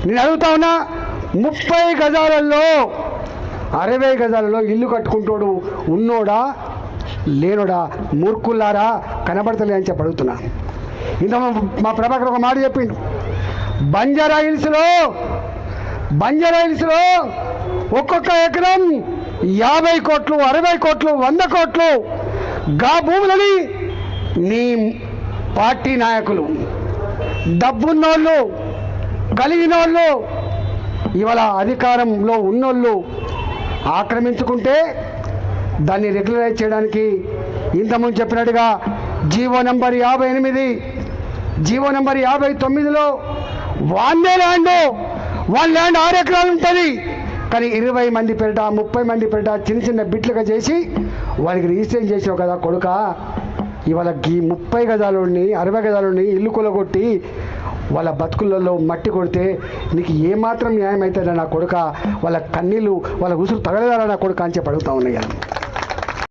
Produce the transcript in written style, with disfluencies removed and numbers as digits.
నేను అడుగుతా ఉన్నా, 30 గజాలలో 60 గజాలలో ఇల్లు కట్టుకుంటాడు ఉన్నోడా లేనోడా? మూర్ఖుల్లారా, కనబడతలే అని చెప్పి అడుగుతున్నా. ఇంత మా ప్రభాకర్ ఒక మాట చెప్పిండు, బంజారా హిల్స్లో ఒక్కొక్క ఎకరం 50 కోట్లు, 60 కోట్లు, 100 కోట్లు గా భూములని నీ పార్టీ నాయకులు, డబ్బున్నోళ్ళు, కలిగినోళ్ళు, ఇవాళ అధికారంలో ఉన్నోళ్ళు ఆక్రమించుకుంటే దాన్ని రెగ్యులరైజ్ చేయడానికి ఇంతకుముందు చెప్పినట్టుగా జీవో నంబర్ 58, జీవో నంబర్ 59లో వన్ ల్యాండ్ 6 ఎకరాలు ఉంటుంది, కానీ 20 మంది పేరిట 30 మంది పేరిట చిన్న చిన్న బిట్లుగా చేసి వారికి రిజిస్ట్రేషన్ చేసావు కదా కొడుక. ఇవాళ ఈ 30 గజాలని 60 గజాలని ఇల్లు కూలగొట్టి వాళ్ళ బతుకులలో మట్టి కొడితే నీకు ఏమాత్రం న్యాయం అవుతుందా నా కొడుక? వాళ్ళ కన్నీళ్ళు, వాళ్ళ ఉసురు తగలదారా నా కొడుక అని చెప్పి అడుగుతా ఉన్నాయి.